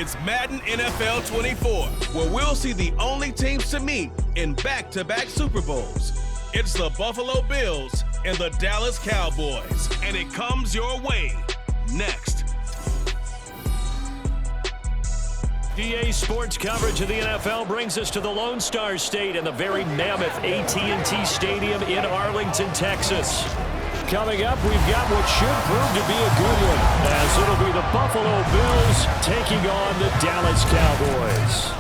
It's Madden NFL 24, where we'll see the only teams to meet in back-to-back Super Bowls. It's the Buffalo Bills and the Dallas Cowboys, and it comes your way next. EA Sports coverage of the NFL brings us to the Lone Star State and the very mammoth AT&T Stadium in Arlington, Texas. Coming up, we've got what should prove to be a good one, as it'll be the Buffalo Bills taking on the Dallas Cowboys.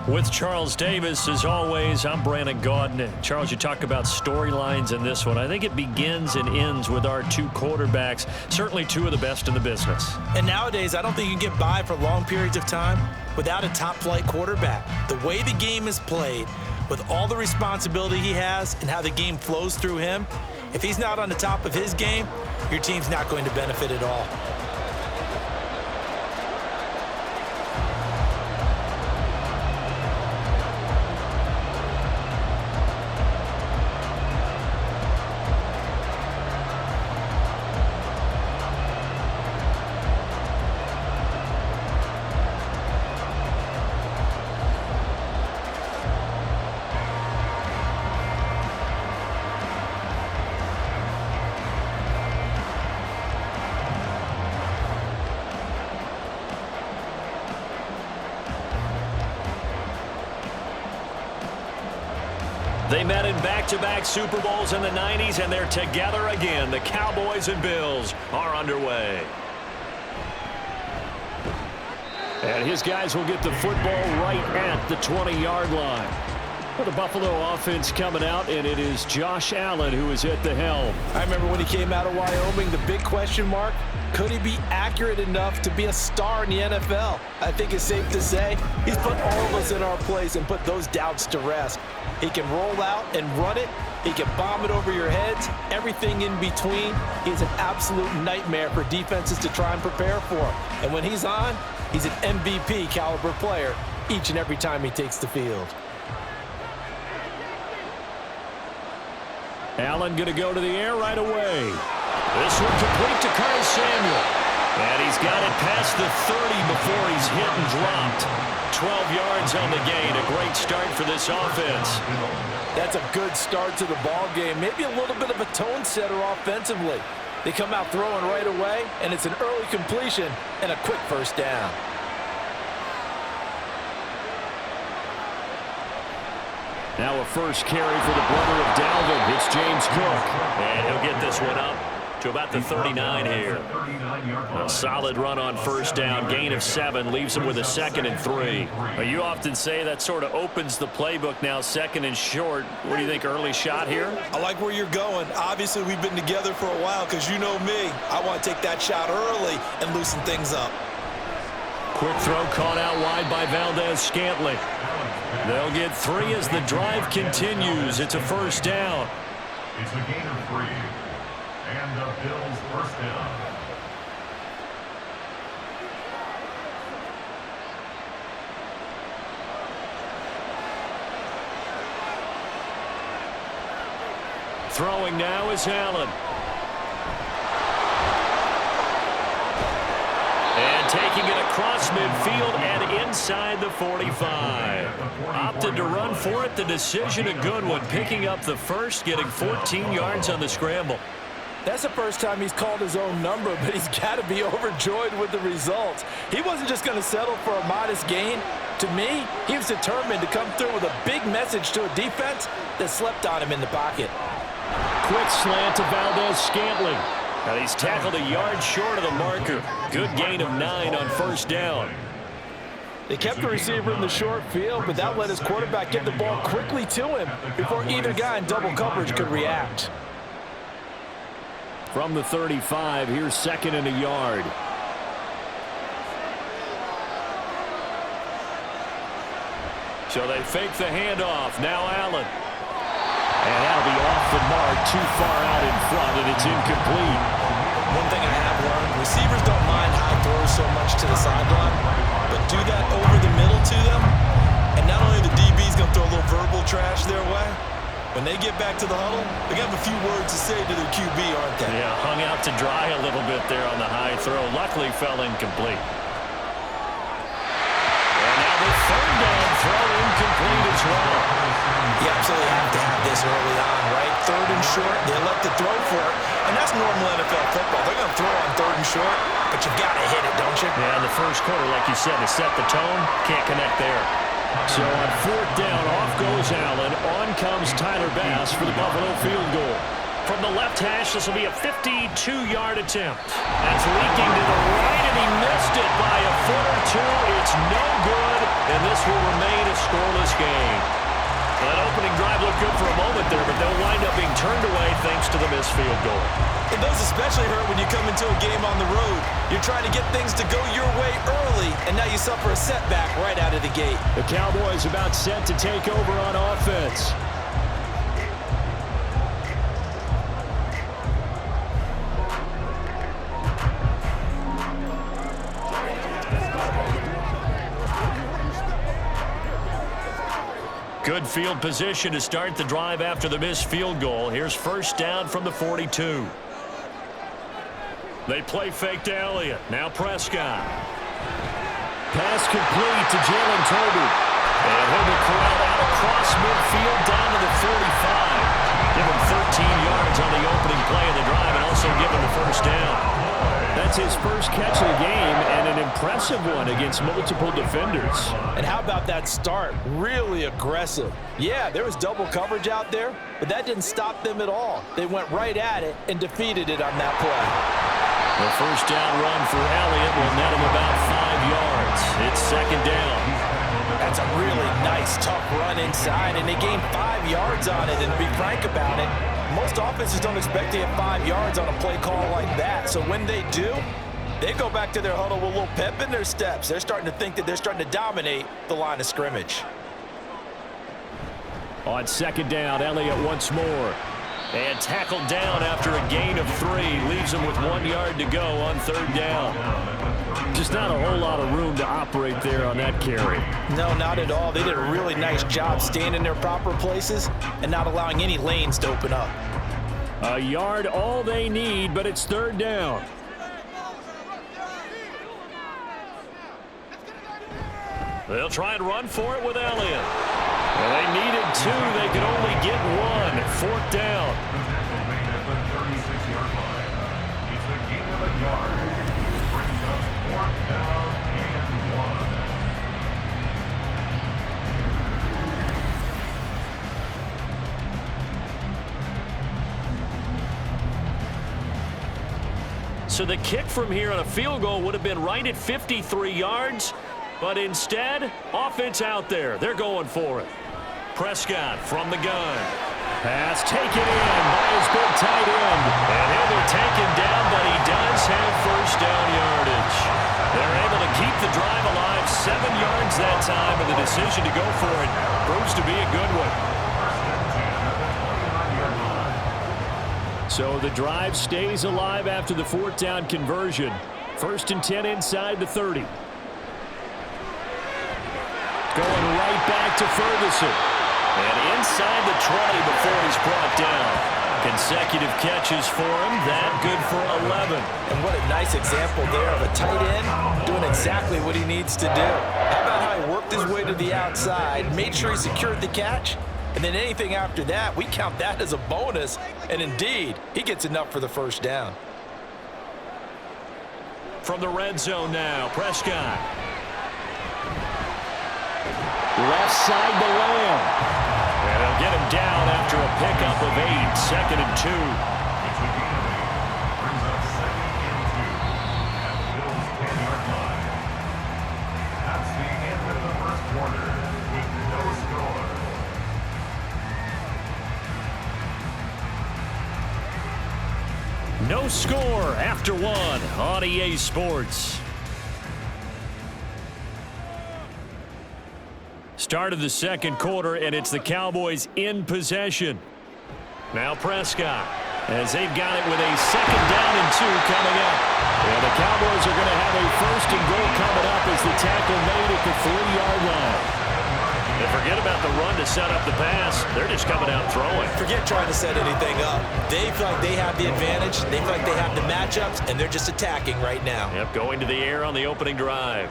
With Charles Davis, as always, I'm Brandon Gaudin. Charles, you talk about storylines in this one. I think it begins and ends with our two quarterbacks, certainly two of the best in the business. And nowadays, I don't think you can get by for long periods of time without a top-flight quarterback. The way the game is played, with all the responsibility he has and how the game flows through him, if he's not on the top of his game, your team's not going to benefit at all. They met in back-to-back Super Bowls in the 90s, and they're together again. The Cowboys and Bills are underway. And his guys will get the football right at the 20-yard line. For the Buffalo offense coming out, and it is Josh Allen who is at the helm. I remember when he came out of Wyoming, the big question mark, could he be accurate enough to be a star in the NFL? I think it's safe to say he's put all of us in our place and put those doubts to rest. He can roll out and run it. He can bomb it over your heads. Everything in between. He's an absolute nightmare for defenses to try and prepare for. And when he's on, he's an MVP caliber player each and every time he takes the field. Allen going to go to the air right away. This one complete to Curtis Samuel. And he's got it past the 30 before he's hit and dropped. 12 yards on the gain. A great start for this offense. That's a good start to the ball game. Maybe a little bit of a tone setter offensively. They come out throwing right away, and it's an early completion and a quick first down. Now a first carry for the brother of Dalvin. It's James Cook. And he'll get this one up to about the 39 here. A solid run on first down. Gain of 7 leaves him with a 2nd and 3. You often say that sort of opens the playbook now, 2nd and short. What do you think, early shot here? I like where you're going. Obviously, we've been together for a while because you know me. I want to take that shot early and loosen things up. Quick throw caught out wide by Valdez-Scantling. They'll get 3 as the drive continues. It's a first down. It's a gain of 3. And the Bills first down. Throwing now is Allen. And taking it across midfield and inside the 45. Opted to run for it. The decision a good one. Picking up the first, getting 14 yards on the scramble. That's the first time he's called his own number, but he's got to be overjoyed with the results. He wasn't just going to settle for a modest gain. To me, he was determined to come through with a big message to a defense that slept on him in the pocket. Quick slant to Valdez-Scantling. And he's tackled a yard short of the marker. Good gain of 9 on first down. They kept the receiver in the short field, but that let his quarterback get the ball quickly to him before either guy in double coverage could react. From the 35, here's 2nd and a yard. So they fake the handoff. Now Allen. And that'll be off the mark, too far out in front, and it's incomplete. One thing I have learned, receivers don't mind high throws so much to the sideline, but do that over the middle to them, and not only the DB's going to throw a little verbal trash their way, When they get back to the huddle, they're going to have a few words to say to their QB, aren't they? Yeah, hung out to dry a little bit there on the high throw. Luckily fell incomplete. And now the third down throw incomplete as well. You absolutely have to have this early on, right? Third and short, they elect to throw for it. And that's normal NFL football. They're going to throw on third and short, but you've got to hit it, don't you? Yeah, in the first quarter, like you said, to set the tone, can't connect there. So on fourth down, off goes Allen. On comes Tyler Bass for the Buffalo field goal. From the left hash, this will be a 52-yard attempt. That's leaking to the right, and he missed it by a foot or two. It's no good, and this will remain a scoreless game. That opening drive looked good for a moment there, but they'll wind up being turned away thanks to the missed field goal. And those especially hurt when you come into a game on the road. You're trying to get things to go your way early, and now you suffer a setback right out of the gate. The Cowboys about set to take over on offense. Good field position to start the drive after the missed field goal. Here's first down from the 42. They play fake to Elliott. Now Prescott. Pass complete to Jalen Tolbert. And he'll be corralled out across midfield down to the 45. Give him 13 yards on the opening play of the drive and also give him the first down. That's his first catch of the game, and an impressive one against multiple defenders. And how about that start? Really aggressive. Yeah, there was double coverage out there, but that didn't stop them at all. They went right at it and defeated it on that play. The first down run for Elliott will net him about 5 yards. It's second down. That's a really nice, tough run inside, and they gained 5 yards on it. And to be frank about it, most offenses don't expect to get 5 yards on a play call like that. So when they do, they go back to their huddle with a little pep in their steps. They're starting to think that they're starting to dominate the line of scrimmage. On second down, Elliott once more. And tackled down after a gain of 3. Leaves him with 1 yard to go on third down. Just not a whole lot of room to operate there on that carry. No, not at all. They did a really nice job staying in their proper places and not allowing any lanes to open up. A yard all they need, but it's third down. They'll try and run for it with Elliott. Well, they needed 2. They could only get 1. Fourth down. It's a gain of a yard. Brings up fourth down and 1. So the kick from here on a field goal would have been right at 53 yards, but instead, offense out there. They're going for it. Prescott from the gun. Pass taken in by his big tight end. And he'll be taken down, but he does have first down yardage. They're able to keep the drive alive 7 yards that time, and the decision to go for it proves to be a good one. So the drive stays alive after the fourth down conversion. First and 10 inside the 30. Going right back to Ferguson. And inside the 20 before he's brought down. Consecutive catches for him. That good for 11. And what a nice example there of a tight end doing exactly what he needs to do. How about how he worked his way to the outside, made sure he secured the catch, and then anything after that, we count that as a bonus. And indeed, he gets enough for the first down. From the red zone now, Prescott. Left side to Lamb. And he'll get him down after a pickup of 8. Second and 2. It's a gain of 8. Brings up second and 2 at the Bills' 10-yard line. That's the end of the first quarter with no score. No score after 1 on EA Sports. Start of the second quarter, and it's the Cowboys in possession. Now Prescott, as they've got it with a second down and 2 coming up. And the Cowboys are going to have a first and goal coming up as the tackle made at the 3-yard line. And forget about the run to set up the pass. They're just coming out throwing. Forget trying to set anything up. They feel like they have the advantage. They feel like they have the matchups, and they're just attacking right now. Yep, going to the air on the opening drive.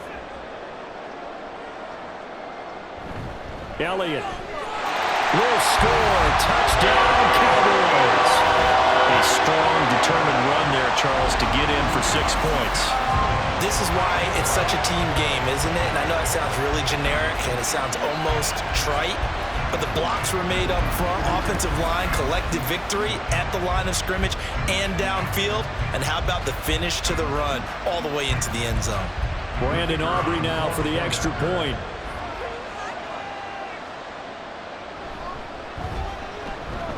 Elliott will score. Touchdown, Cowboys. A strong, determined run there, Charles, to get in for 6 points. This is why it's such a team game, isn't it? And I know it sounds really generic and it sounds almost trite, but the blocks were made up front, offensive line, collective victory at the line of scrimmage and downfield. And how about the finish to the run all the way into the end zone? Brandon Aubrey now for the extra point.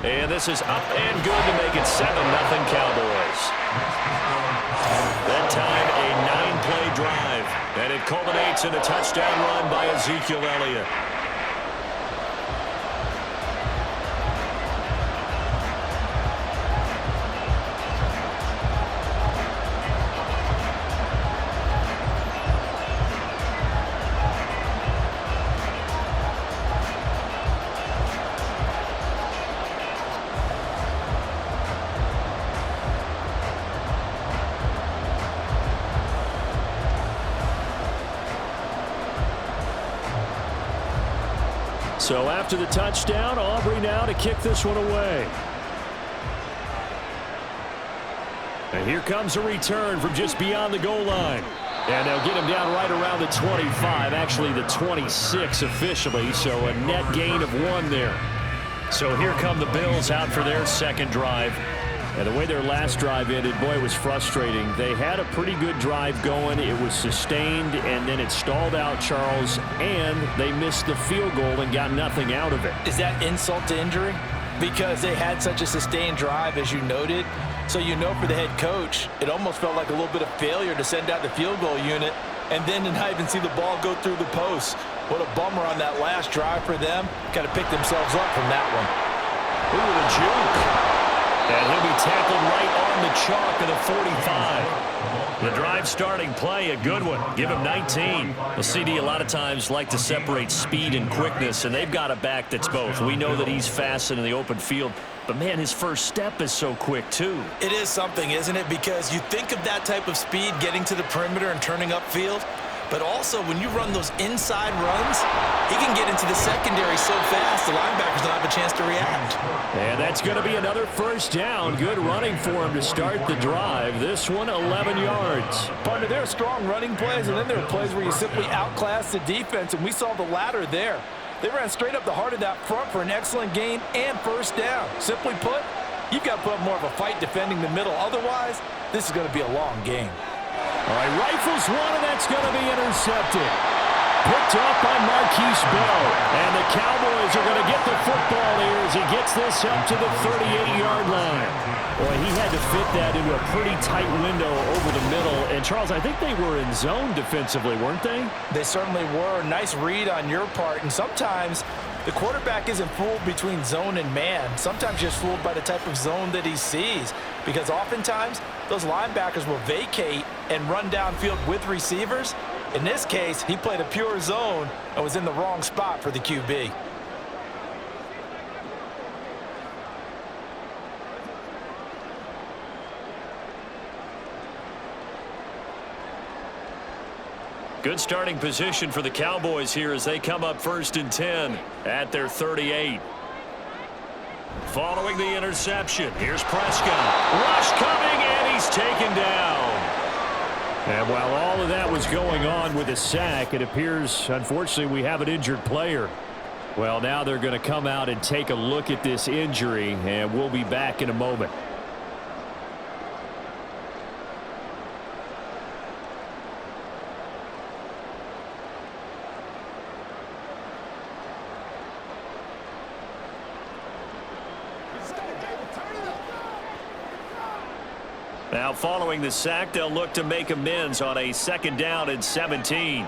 And this is up and good to make it 7-0 Cowboys. That time, a 9-play drive. And it culminates in a touchdown run by Ezekiel Elliott. So after the touchdown, Aubrey now to kick this one away. And here comes a return from just beyond the goal line. And they'll get him down right around the 25, actually the 26 officially, so a net gain of 1 there. So here come the Bills out for their second drive. And the way their last drive ended, boy, it was frustrating. They had a pretty good drive going. It was sustained, and then it stalled out, Charles, and they missed the field goal and got nothing out of it. Is that insult to injury? Because they had such a sustained drive, as you noted. So you know for the head coach, it almost felt like a little bit of failure to send out the field goal unit and then to not even see the ball go through the post. What a bummer on that last drive for them. Got to pick themselves up from that one. Ooh, the juke. And he'll be tackled right on the chalk of the 45. The drive starting play, a good one. Give him 19. The CD a lot of times like to separate speed and quickness, and they've got a back that's both. We know that he's fast in the open field, but, man, his first step is so quick, too. It is something, isn't it? Because you think of that type of speed getting to the perimeter and turning upfield, but also when you run those inside runs, he can get into the secondary so fast the linebackers don't have a chance to react. And that's going to be another first down. Good running for him to start the drive. This one, 11 yards. Partner, there are strong running plays, and then there are plays where you simply outclass the defense, and we saw the latter there. They ran straight up the heart of that front for an excellent gain and first down. Simply put, you've got to put up more of a fight defending the middle. Otherwise, this is going to be a long game. All right, rifles one, and that's going to be intercepted. Picked up by Marquise Bell. And the Cowboys are going to get the football here as he gets this up to the 38-yard line. Boy, he had to fit that into a pretty tight window over the middle. And, Charles, I think they were in zone defensively, weren't they? They certainly were. Nice read on your part. And sometimes the quarterback isn't fooled between zone and man. Sometimes just fooled by the type of zone that he sees. Because oftentimes, those linebackers will vacate and run downfield with receivers. In this case, he played a pure zone and was in the wrong spot for the QB. Good starting position for the Cowboys here as they come up 1st and 10 at their 38. Following the interception, here's Prescott. Rush coming, and he's taken down. And while all of that was going on with a sack, it appears, unfortunately, we have an injured player. Well, now they're going to come out and take a look at this injury, and we'll be back in a moment. Now, following the sack, they'll look to make amends on a 2nd down and 17.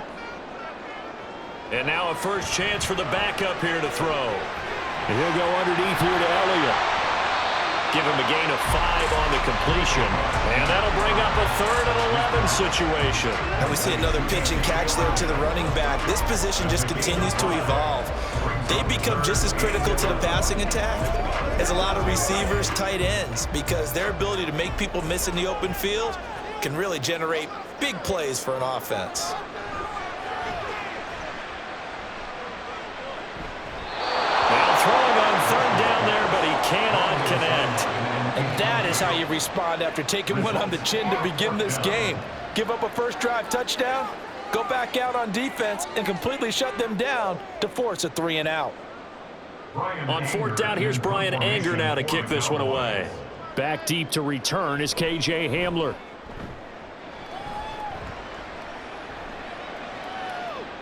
And now a first chance for the backup here to throw. And he'll go underneath here to Elliott. Give him a gain of 5 on the completion. And that'll bring up a 3rd and 11 situation. And we see another pitch and catch there to the running back. This position just continues to evolve. they become just as critical to the passing attack as a lot of receivers, tight ends, because their ability to make people miss in the open field can really generate big plays for an offense. Now throwing on third down there, but he cannot connect. And that is how you respond after taking one on the chin to begin this game. Give up a first drive touchdown, go back out on defense, and completely shut them down to force a 3 and out. On fourth down, here's Brian Anger now to kick this one away. Back deep to return is K.J. Hamler.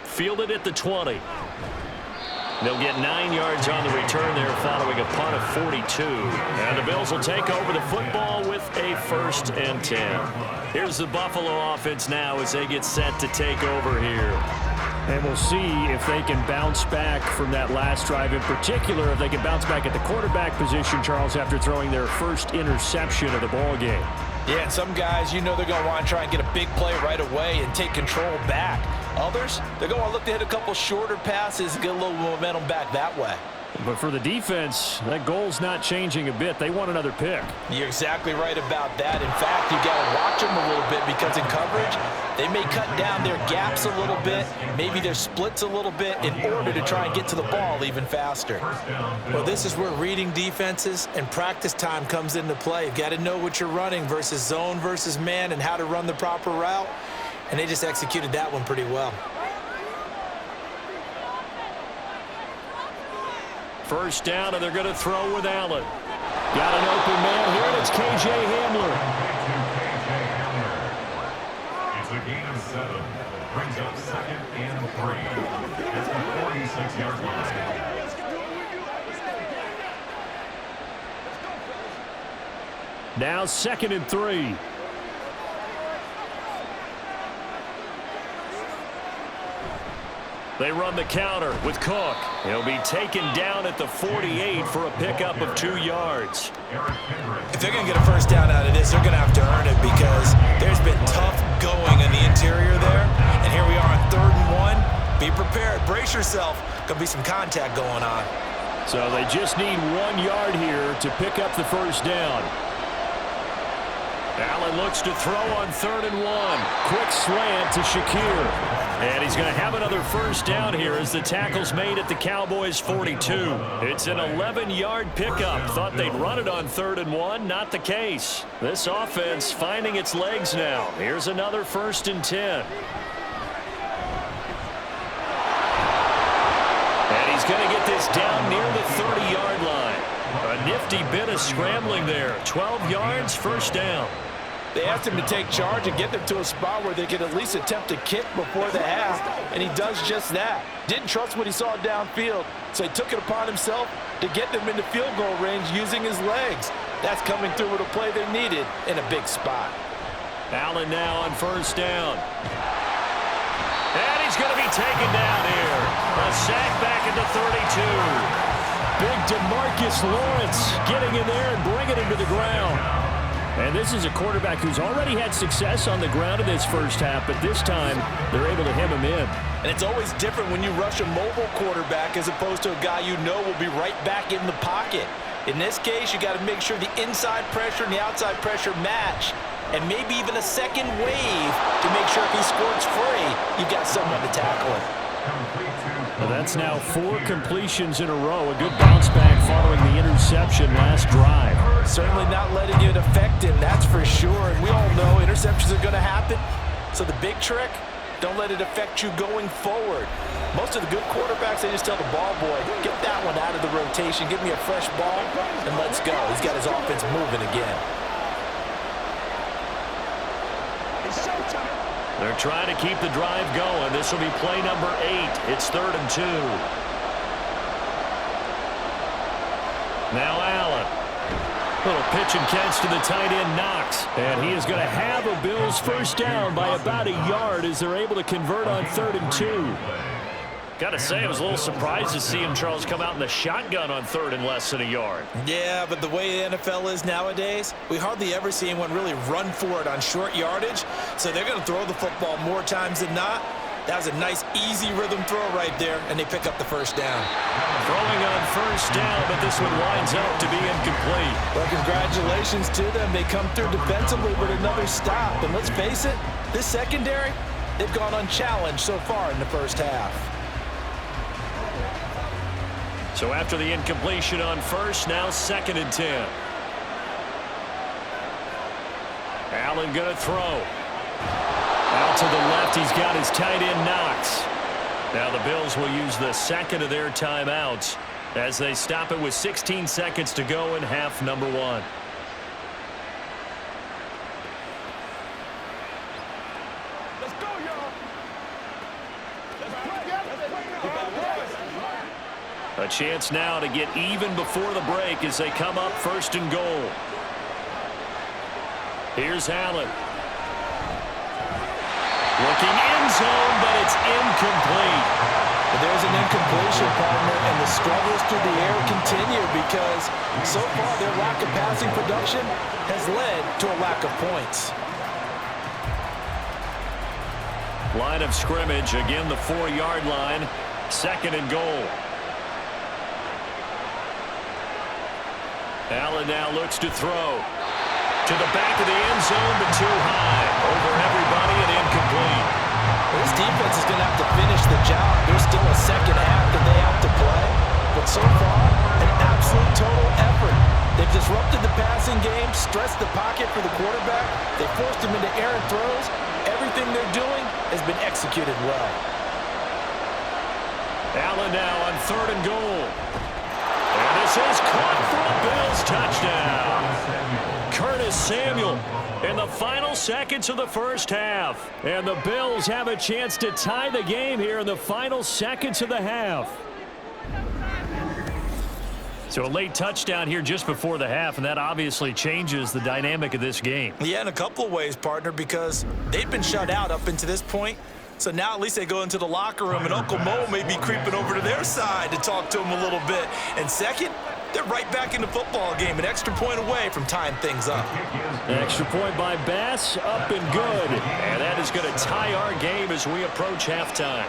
Fielded at the 20. They'll get 9 yards on the return there following a punt of 42. And the Bills will take over the football with a 1st and 10. Here's the Buffalo offense now as they get set to take over here. And we'll see if they can bounce back from that last drive, in particular if they can bounce back at the quarterback position, Charles, after throwing their first interception of the ball game. Yeah, and some guys, you know they're going to want to try and get a big play right away and take control back. Others, they're going to look to hit a couple shorter passes and get a little momentum back that way. But for the defense, that goal's not changing a bit. They want another pick. You're exactly right about that. In fact, you got to watch them a little bit because in coverage, they may cut down their gaps a little bit, maybe their splits a little bit in order to try and get to the ball even faster. Well, this is where reading defenses and practice time comes into play. You've got to know what you're running versus zone versus man and how to run the proper route. And they just executed that one pretty well. First down, and they're going to throw with Allen. Got an open man here, and it's K.J. Hamler. It's a gain of 7. Brings up 2nd and 3. It's the 46-yard line. Now 2nd and 3. They run the counter with Cook. He'll be taken down at the 48 for a pickup of 2 yards. If they're going to get a first down out of this, they're going to have to earn it because there's been tough going in the interior there. And here we are on 3rd and 1. Be prepared. Brace yourself. Going to be some contact going on. So they just need 1 yard here to pick up the first down. Allen looks to throw on 3rd and 1. Quick slant to Shakir. And he's going to have another first down here as the tackle's made at the Cowboys 42. It's an 11-yard pickup. Thought they'd run it on 3rd and 1. Not the case. This offense finding its legs now. Here's another 1st and 10. And he's going to get this down near the 30-yard line. A nifty bit of scrambling there. 12 yards, first down. They asked him to take charge and get them to a spot where they could at least attempt to kick before the half, and he does just that. Didn't trust what he saw downfield, so he took it upon himself to get them into field goal range using his legs. That's coming through with a play they needed in a big spot. Allen now on first down. And he's going to be taken down here. A sack back at the 32. Big DeMarcus Lawrence getting in there and bringing him to the ground. And this is a quarterback who's already had success on the ground in this first half, but this time they're able to hem him in. And it's always different when you rush a mobile quarterback as opposed to a guy you know will be right back in the pocket. In this case, you got to make sure the inside pressure and the outside pressure match, and maybe even a second wave to make sure if he squirts free, you've got someone to tackle him. Well, that's now 4 completions in a row. A good bounce back following the interception last drive. Certainly not letting it affect him, that's for sure. And we all know interceptions are going to happen. So the big trick, don't let it affect you going forward. Most of the good quarterbacks, they just tell the ball boy, get that one out of the rotation, give me a fresh ball, and let's go. He's got his offense moving again. They're trying to keep the drive going. This will be play number 8. It's 3rd and 2. Now Allen. Little pitch and catch to the tight end, Knox. And he is going to have a Bills first down by about a yard as they're able to convert on 3rd and 2. Got to say, I was a little surprised to see him, Charles, come out in the shotgun on 3rd and less than a yard. Yeah, but the way the NFL is nowadays, we hardly ever see anyone really run for it on short yardage. So they're going to throw the football more times than not. That was a nice, easy rhythm throw right there, and they pick up the first down. Throwing on first down, but this one winds up to be incomplete. Well, congratulations to them. They come through defensively with another stop. And let's face it, this secondary, they've gone unchallenged so far in the first half. So after the incompletion on first, now 2nd and 10. Allen going to throw. Out to the left, he's got his tight end Knox. Now the Bills will use the second of their timeouts as they stop it with 16 seconds to go in half number 1. Let's go, y'all. A chance now to get even before the break as they come up 1st and goal. Here's Allen. Looking end zone, but it's incomplete. There's an incompletion, partner, and the struggles through the air continue because so far their lack of passing production has led to a lack of points. Line of scrimmage, again the 4-yard line, 2nd and goal. Allen now looks to throw. To the back of the end zone, but too high. Over everybody and incomplete. This defense is going to have to finish the job. There's still a second half that they have to play. But so far, an absolute total effort. They've disrupted the passing game, stressed the pocket for the quarterback. They forced him into errant throws. Everything they're doing has been executed well. Allen now on 3rd and goal. And this is caught for a Bills touchdown. Curtis Samuel in the final seconds of the first half. And the Bills have a chance to tie the game here in the final seconds of the half. So a late touchdown here just before the half, and that obviously changes the dynamic of this game. Yeah, in a couple of ways, partner, because they've been shut out up until this point. So now at least they go into the locker room, and Uncle Mo may be creeping over to their side to talk to them a little bit. And second, they're right back in the football game, an extra point away from tying things up. An extra point by Bass, up and good. And that is going to tie our game as we approach halftime.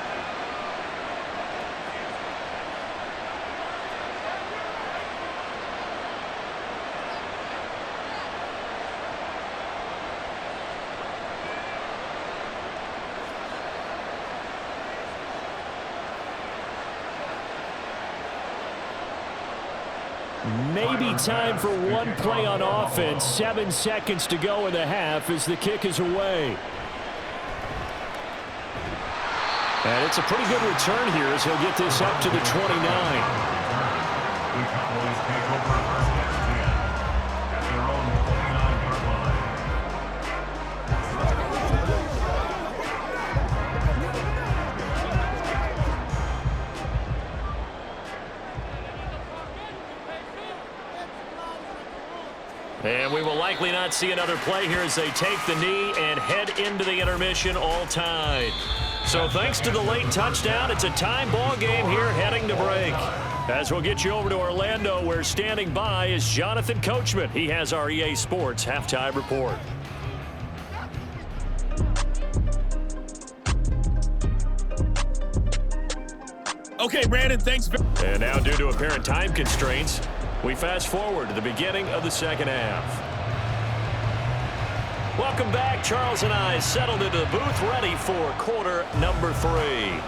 Maybe time for one play on offense. 7 seconds to go in the half as the kick is away. And it's a pretty good return here as he'll get this up to the 29. The Cowboys take over 1st and 10 at their own 29-yard line. And we will likely not see another play here as they take the knee and head into the intermission all tied. So thanks to the late touchdown, it's a time ball game here heading to break. As we'll get you over to Orlando, where standing by is Jonathan Coachman. He has our EA Sports halftime report. Okay, Brandon, thanks. And now, due to apparent time constraints, we fast forward to the beginning of the second half. Welcome back. Charles and I settled into the booth ready for quarter number 3.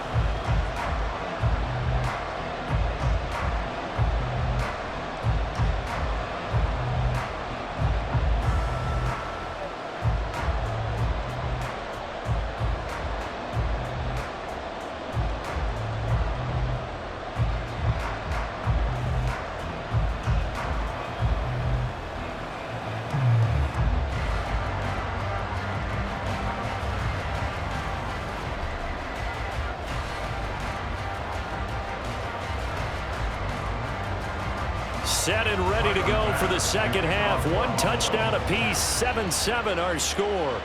Set and ready to go for the second half. One touchdown apiece, 7-7 our score.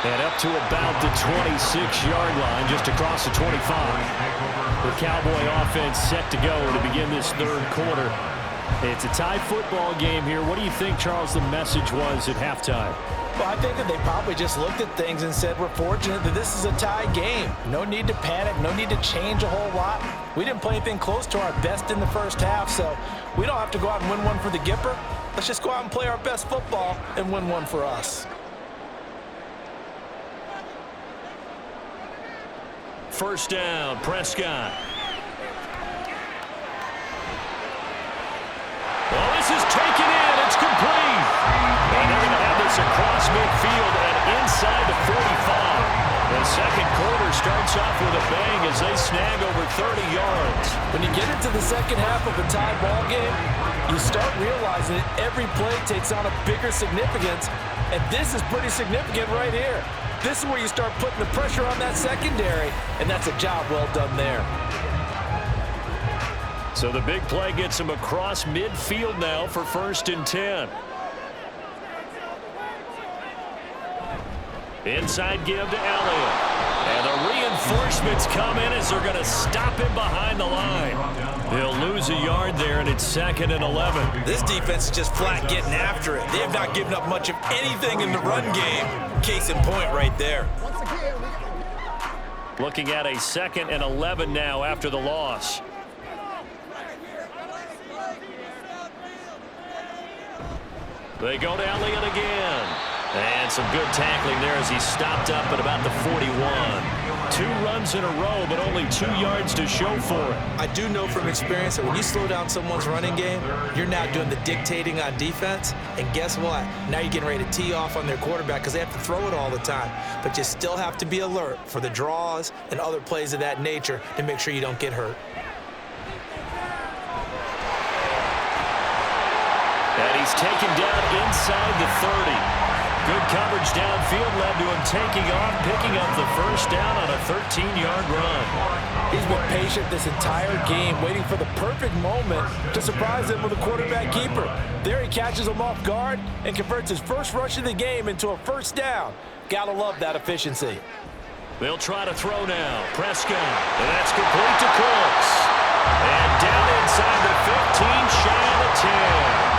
And up to about the 26-yard line, just across the 25. The Cowboy offense set to go to begin this third quarter. It's a tie football game here. What do you think, Charles, the message was at halftime? Well, I think that they probably just looked at things and said, we're fortunate that this is a tie game. No need to panic, no need to change a whole lot. We didn't play anything close to our best in the first half, so we don't have to go out and win one for the Gipper. Let's just go out and play our best football and win one for us. First down, Prescott. Well, this is taken in. It's complete. And they're going to have this across midfield and inside the 45. The second quarter starts off with a bang as they snag over 30 yards. When you get into the second half of a tie ball game, you start realizing that every play takes on a bigger significance, and this is pretty significant right here. This is where you start putting the pressure on that secondary, and that's a job well done there. So the big play gets him across midfield now for 1st and 10. Inside give to Elliott. And the reinforcements come in as they're going to stop him behind the line. They'll lose a yard there, and it's 2nd and 11. This defense is just flat getting after it. They have not given up much of anything in the run game. Case in point right there. Looking at a 2nd and 11 now after the loss. They go to Elliott again. And some good tackling there as he stopped up at about the 41. 2 runs in a row, but only 2 yards to show for it. I do know from experience that when you slow down someone's running game, you're now doing the dictating on defense. And guess what? Now you're getting ready to tee off on their quarterback because they have to throw it all the time. But you still have to be alert for the draws and other plays of that nature to make sure you don't get hurt. And he's taken down inside the 30. Good coverage downfield led to him taking off, picking up the first down on a 13-yard run. He's been patient this entire game, waiting for the perfect moment to surprise him with a quarterback keeper. There he catches him off guard and converts his first rush of the game into a first down. Gotta love that efficiency. They'll try to throw now. Prescott, and that's complete to Cooks. And down inside the 15, shy of the 10.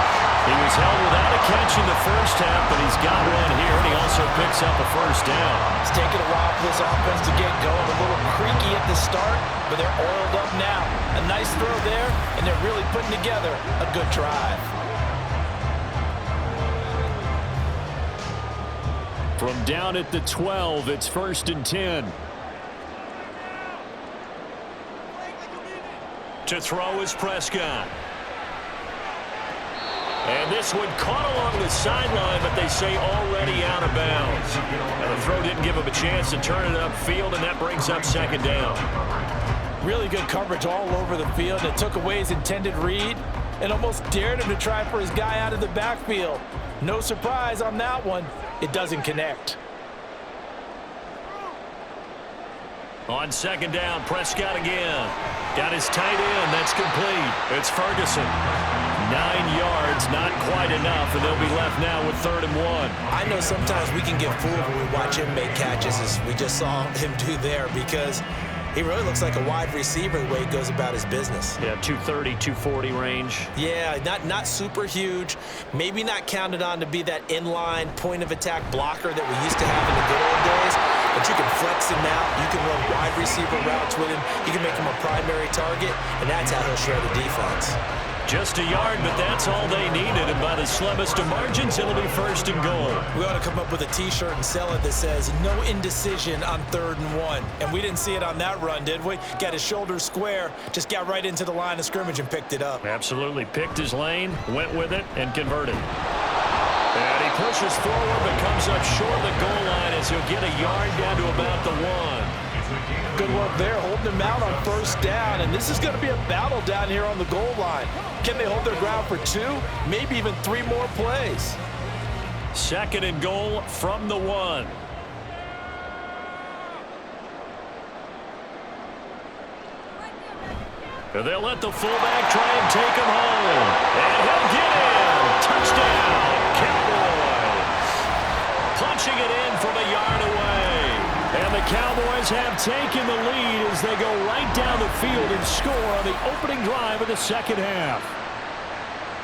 He was held without a catch in the first half, but he's got one here, and he also picks up a first down. It's taken a while for this offense to get going. A little creaky at the start, but they're oiled up now. A nice throw there, and they're really putting together a good drive. From down at the 12, it's 1st and 10. To throw is Prescott. And this one caught along the sideline, but they say already out of bounds. And the throw didn't give him a chance to turn it upfield, and that brings up 2nd down. Really good coverage all over the field. It took away his intended read and almost dared him to try for his guy out of the backfield. No surprise on that one. It doesn't connect. On 2nd down, Prescott again. Got his tight end. That's complete. It's Ferguson. 9 yards, not quite enough, and they'll be left now with 3rd and 1. I know sometimes we can get fooled when we watch him make catches, as we just saw him do there, because he really looks like a wide receiver the way he goes about his business. Yeah, 230, 240 range. Yeah, not super huge. Maybe not counted on to be that inline point-of-attack blocker that we used to have in the good old days, but you can flex him out. You can run wide receiver routes with him. You can make him a primary target, and that's how he'll shred the defense. Just a yard, but that's all they needed, and by the slimmest of margins, it'll be 1st and goal. We ought to come up with a T-shirt and sell it that says, no indecision on 3rd and 1. And we didn't see it on that run, did we? Got his shoulders square, just got right into the line of scrimmage and picked it up. Absolutely. Picked his lane, went with it, and converted. And he pushes forward, but comes up short of the goal line as he'll get a yard down to about the 1. Good work there, holding him out on 1st down, and this is going to be a battle down here on the goal line. Can they hold their ground for 2, maybe even 3 more plays? 2nd and goal from the 1. And they'll let the fullback try and take him home. And he'll get in. Touchdown, Cowboys. Punching it in from a yard away. And the Cowboys have taken the lead as they go right down the field and score on the opening drive of the second half.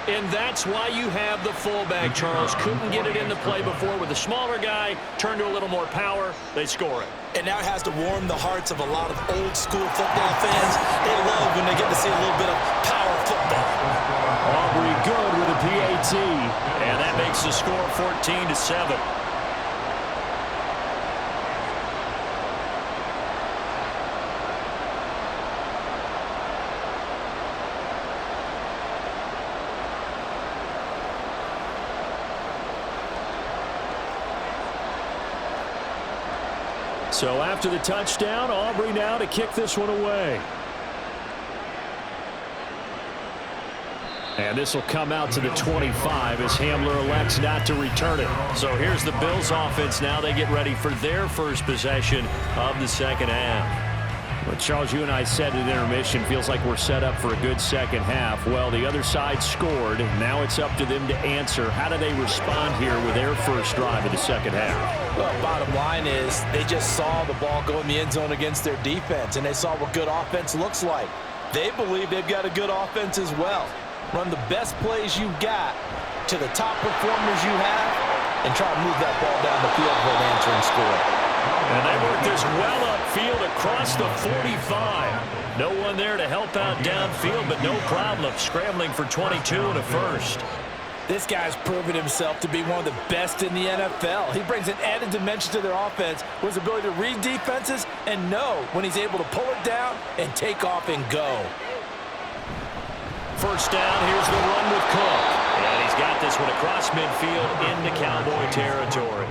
And that's why you have the fullback, Charles. Couldn't get it into play before with a smaller guy. Turned to a little more power. They score it. And now it has to warm the hearts of a lot of old-school football fans. They love when they get to see a little bit of power football. Aubrey good with a PAT. And that makes the score 14-7. So after the touchdown, Aubrey now to kick this one away. And this will come out to the 25 as Hamler elects not to return it. So here's the Bills offense now. They get ready for their first possession of the second half. Well, Charles, you and I said at intermission, feels like we're set up for a good second half. Well, the other side scored. Now it's up to them to answer. How do they respond here with their first drive of the second half? Well, bottom line is they just saw the ball go in the end zone against their defense, and they saw what good offense looks like. They believe they've got a good offense as well. Run the best plays you got to the top performers you have and try to move that ball down the field for an answering score. And they work this well upfield across the 45. No one there to help out downfield, but no problem scrambling for 22 and a first. This guy's proven himself to be one of the best in the NFL. He brings an added dimension to their offense with his ability to read defenses and know when he's able to pull it down and take off and go. First down, here's the run with Cook. And he's got this one across midfield into Cowboy territory.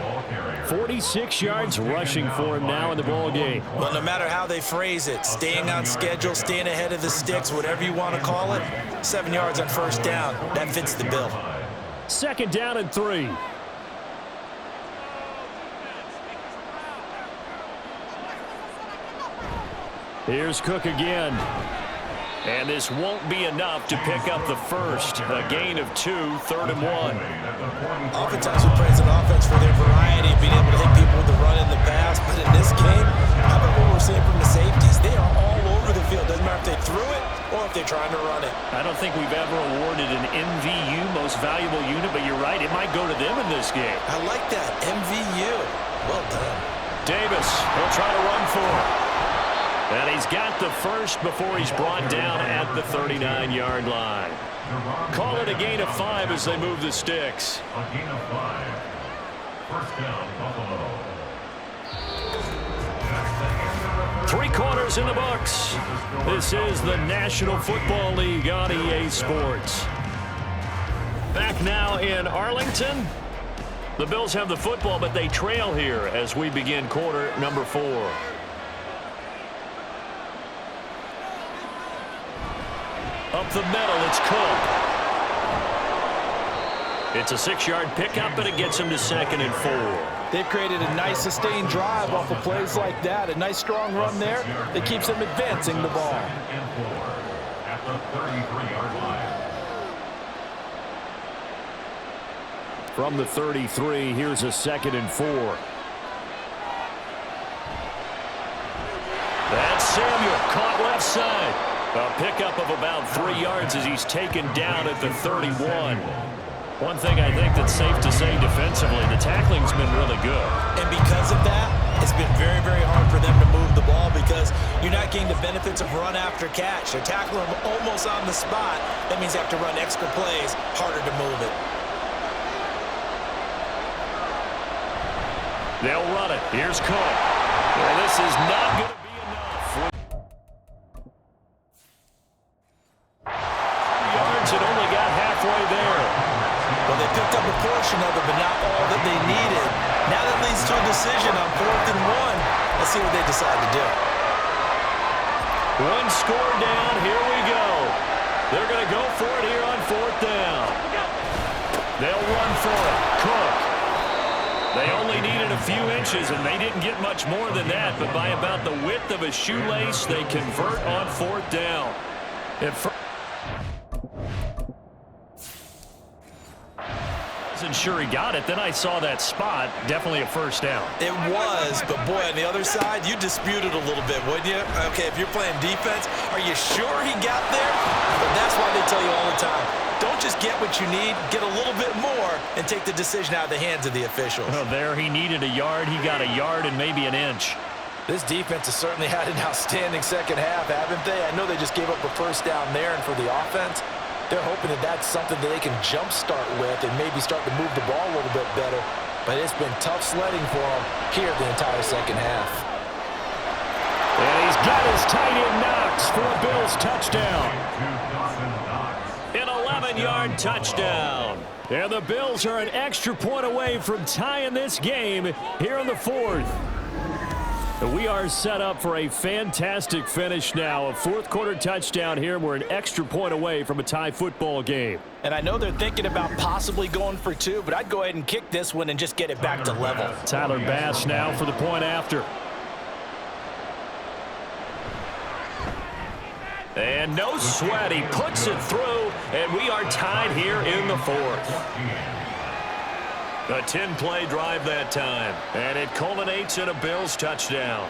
46 yards rushing for him now in the ball game. Well, no matter how they phrase it, staying on schedule, staying ahead of the sticks, whatever you want to call it, 7 yards on first down, that fits the bill. Second down and 3. Here's Cook again. And this won't be enough to pick up the first. A gain of 2, 3rd and 1. Oftentimes we praise an offense for their variety of being able to hit people with the run in the pass. But in this game, how about what we're seeing from the safeties? They are all over the field. Doesn't matter if they threw it or if they're trying to run it. I don't think we've ever awarded an MVU, most valuable unit, but you're right, it might go to them in this game. I like that, MVU. Well done. Davis, he'll try to run for it. And he's got the first before he's brought down at the 39-yard line. Call it a gain of 5 as they move the sticks. A gain of 5. First down, Buffalo. 3 quarters in the books. This is the National Football League on EA Sports. Back now in Arlington. The Bills have the football, but they trail here as we begin quarter number 4. Up the middle, it's Cook. It's a 6-yard pickup, but it gets him to 2nd and 4. They've created a nice sustained drive off of plays like that. A nice strong run there that keeps them advancing the ball. At the 33-yard line. From the 33, here's a 2nd and 4. That's Samuel, caught left side. A pickup of about 3 yards as he's taken down at the 31. One thing I think that's safe to say defensively, the tackling's been really good. And because of that, it's been very, very hard for them to move the ball because you're not getting the benefits of run after catch. They're tackling them almost on the spot. That means they have to run extra plays, harder to move it. They'll run it. Here's Cook. Well, this is not going to be enough. Yards, it only got halfway there. Well, they picked up a portion of it, but not all that they needed. Now that leads to a decision on 4th and 1. Let's see what they decide to do. One score down. Here we go. They're going to go for it here on 4th down. They'll run for it. Cook. They only needed a few inches, and they didn't get much more than that, but by about the width of a shoelace, they convert on 4th down. wasn't sure he got it. Then I saw that spot. Definitely a first down. It was, but boy, on the other side, you dispute it a little bit, wouldn't you? Okay, if you're playing defense, are you sure he got there? But that's why they tell you all the time, don't just get what you need, get a little bit more, and take the decision out of the hands of the officials. Well, there he needed a yard. He got a yard and maybe an inch. This defense has certainly had an outstanding second half, haven't they? I know they just gave up a first down there, and for the offense, they're hoping that that's something that they can jumpstart with and maybe start to move the ball a little bit better. But it's been tough sledding for them here the entire second half. And he's got his tight end Knox for a Bills touchdown. An 11-yard touchdown. And the Bills are an extra point away from tying this game here in the fourth. We are set up for a fantastic finish now. A fourth-quarter touchdown here. We're an extra point away from a tie football game. And I know they're thinking about possibly going for two, but I'd go ahead and kick this one and just get it back to level. Tyler Bass now for the point after. And no sweat. He puts it through, and we are tied here in the fourth. A 10-play drive that time, and it culminates in a Bills touchdown.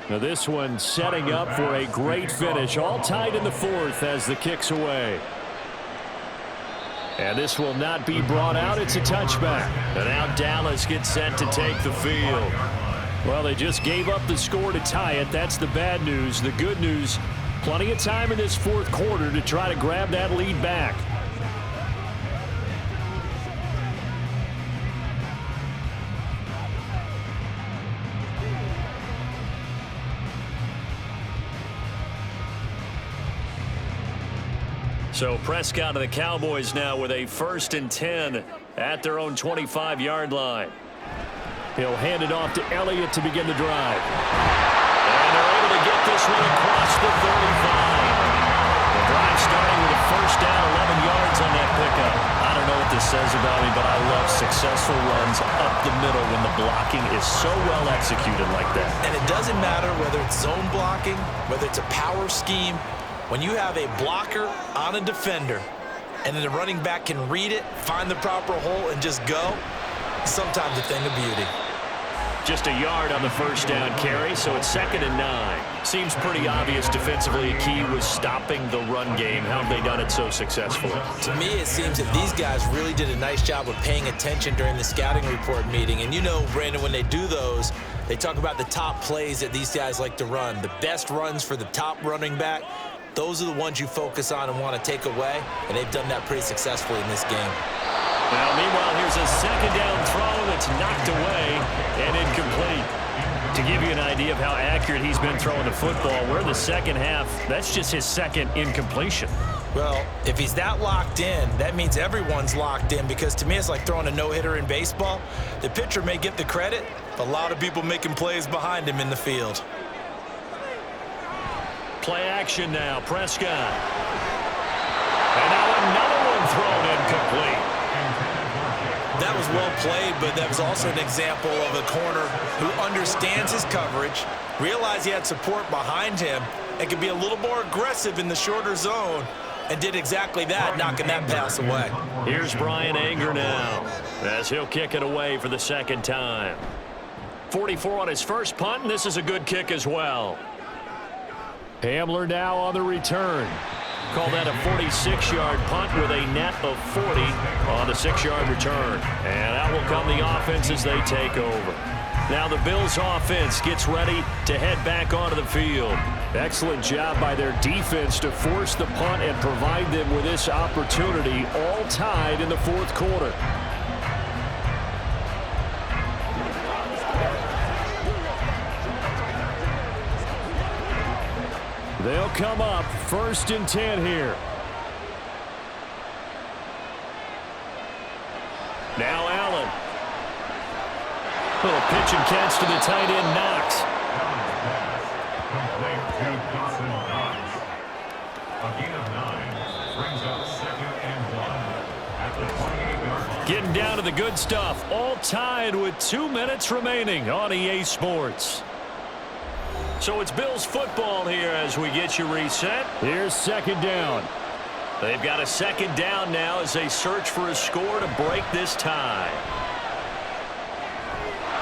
Now this one setting up for a great finish. All tied in the fourth as the kick's away. And this will not be brought out. It's a touchback. And now Dallas gets set to take the field. Well, they just gave up the score to tie it. That's the bad news. The good news, plenty of time in this fourth quarter to try to grab that lead back. So Prescott and the Cowboys now with a 1st and 10 at their own 25-yard line. He'll hand it off to Elliott to begin the drive. And they're able to get this one across the 35. The drive starting with a first down, 11 yards on that pickup. I don't know what this says about me, but I love successful runs up the middle when the blocking is so well executed like that. And it doesn't matter whether it's zone blocking, whether it's a power scheme. When you have a blocker on a defender and then the running back can read it, find the proper hole, and just go, sometimes a thing of beauty. Just a yard on the first down carry, so it's 2nd and 9. Seems pretty obvious defensively. A key was stopping the run game. How have they done it so successfully? To me, it seems that these guys really did a nice job of paying attention during the scouting report meeting. And you know, Brandon, when they do those, they talk about the top plays that these guys like to run, the best runs for the top running back. Those are the ones you focus on and want to take away, and they've done that pretty successfully in this game. Well, meanwhile, here's a 2nd down throw that's knocked away and incomplete. To give you an idea of how accurate he's been throwing the football, we're in the second half. That's just his 2nd incompletion. Well, if he's that locked in, that means everyone's locked in, because to me it's like throwing a no-hitter in baseball. The pitcher may get the credit, but a lot of people making plays behind him in the field. Play action now, Prescott. And now another one thrown incomplete. That was well played, but that was also an example of a corner who understands his coverage, realized he had support behind him, and could be a little more aggressive in the shorter zone, and did exactly that, knocking that pass away. Here's Brian Anger now, as he'll kick it away for the 2nd time. 44 on his first punt, and this is a good kick as well. Hamler now on the return. Call that a 46-yard punt with a net of 40 on the 6-yard return. And out will come the offense as they take over. Now the Bills offense gets ready to head back onto the field. Excellent job by their defense to force the punt and provide them with this opportunity, all tied in the fourth quarter. They'll come up 1st and 10 here. Now Allen. Little pitch and catch to the tight end, Knox. Complete to Dawson Knox. A gain of getting down to the good stuff. All tied with 2 minutes remaining on EA Sports. So it's Bills football here as we get you reset. Here's second down. They've got a second down now as they search for a score to break this tie.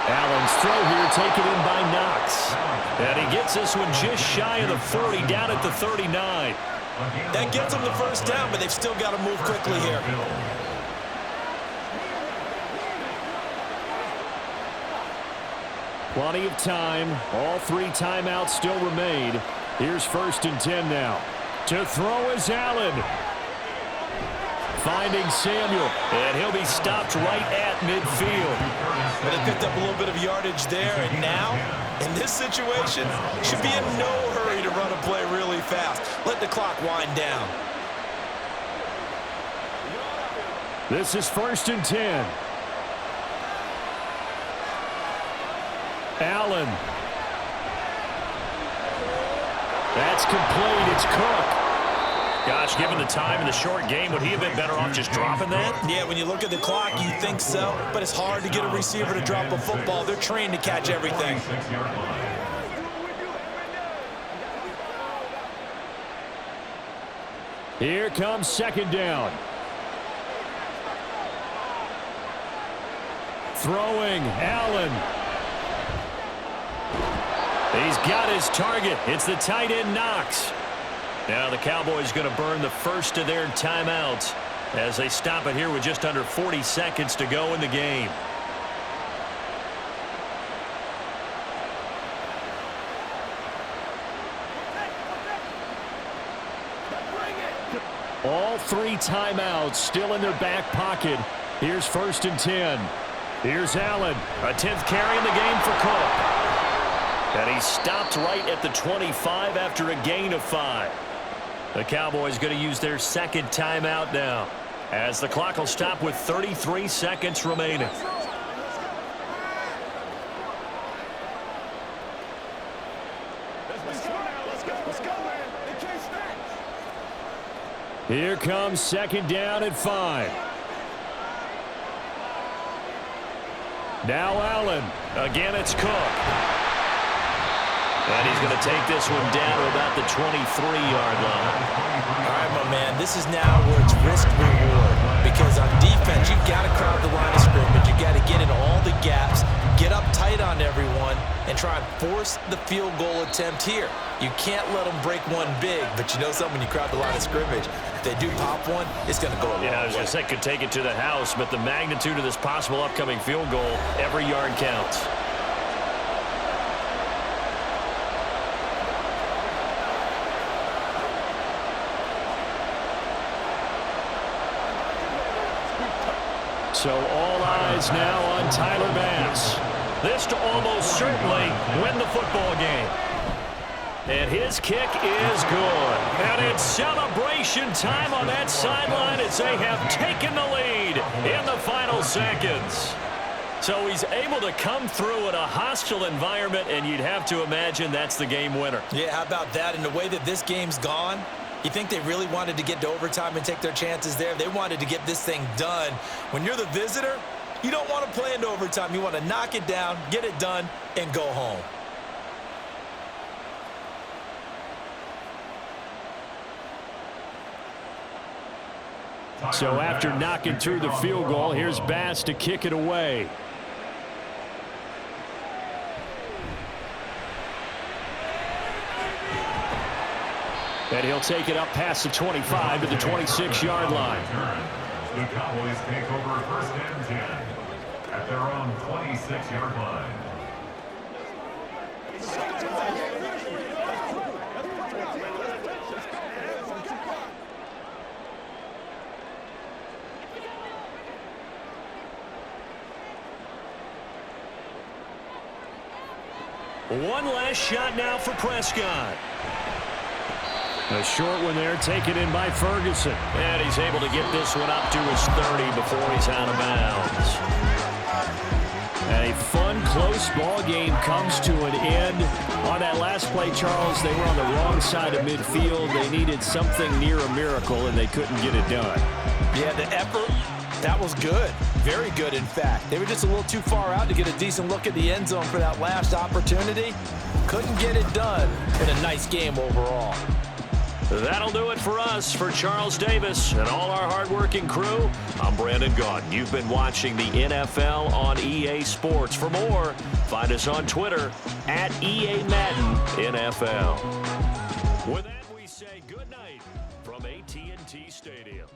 Allen's throw here taken in by Knox. And he gets this one just shy of the 40, down at the 39. That gets them the first down, but they've still got to move quickly here. Plenty of time. All 3 timeouts still remain. Here's 1st and 10 now. To throw is Allen. Finding Samuel. And he'll be stopped right at midfield. But they picked up a little bit of yardage there, and now, in this situation, should be in no hurry to run a play really fast. Let the clock wind down. This is 1st and 10. Allen. That's complete. It's Cook. Gosh, given the time in the short game, would he have been better off just dropping that? Yeah, when you look at the clock, you think so. But it's hard to get a receiver to drop a football. They're trained to catch everything. Here comes second down. Throwing, Allen. He's got his target. It's the tight end, Knox. Now the Cowboys going to burn the first of their timeouts as they stop it here with just under 40 seconds to go in the game. All 3 timeouts still in their back pocket. Here's 1st and 10. Here's Allen. A 10th carry in the game for Cook. And he stopped right at the 25 after a gain of 5. The Cowboys going to use their second timeout now as the clock will stop with 33 seconds remaining. Here comes second down at 5. Now Allen. Again, it's Cook. And he's going to take this one down to about the 23-yard line. All right, my man, this is now where it's risk-reward. Because on defense, you've got to crowd the line of scrimmage. You've got to get in all the gaps, get up tight on everyone, and try and force the field goal attempt here. You can't let them break one big, but you know something, when you crowd the line of scrimmage, if they do pop one, it's going to go a long way. Yeah, I was going to say could take it to the house, but the magnitude of this possible upcoming field goal, every yard counts. So all eyes now on Tyler Bass. This to almost certainly win the football game. And his kick is good. And it's celebration time on that sideline as they have taken the lead in the final seconds. So he's able to come through in a hostile environment, and you'd have to imagine that's the game winner. Yeah, how about that? And the way that this game's gone, you think they really wanted to get to overtime and take their chances there? They wanted to get this thing done. When you're the visitor, you don't want to play into overtime. You want to knock it down, get it done, and go home. So after knocking through the field goal, here's Bass to kick it away. And he'll take it up past the 25 to the 26-yard line. The Cowboys take over 1st and 10 at their own 26-yard line. One last shot now for Prescott. A short one there, taken in by Ferguson. And he's able to get this one up to his 30 before he's out of bounds. And a fun, close ball game comes to an end. On that last play, Charles, they were on the wrong side of midfield. They needed something near a miracle, and they couldn't get it done. Yeah, the effort That was good. Very good, in fact. They were just a little too far out to get a decent look at the end zone for that last opportunity. Couldn't get it done, but a nice game overall. That'll do it for us. For Charles Davis and all our hardworking crew, I'm Brandon Gaudin. You've been watching the NFL on EA Sports. For more, find us on Twitter at EA Madden NFL. With that, we say good night from AT&T Stadium.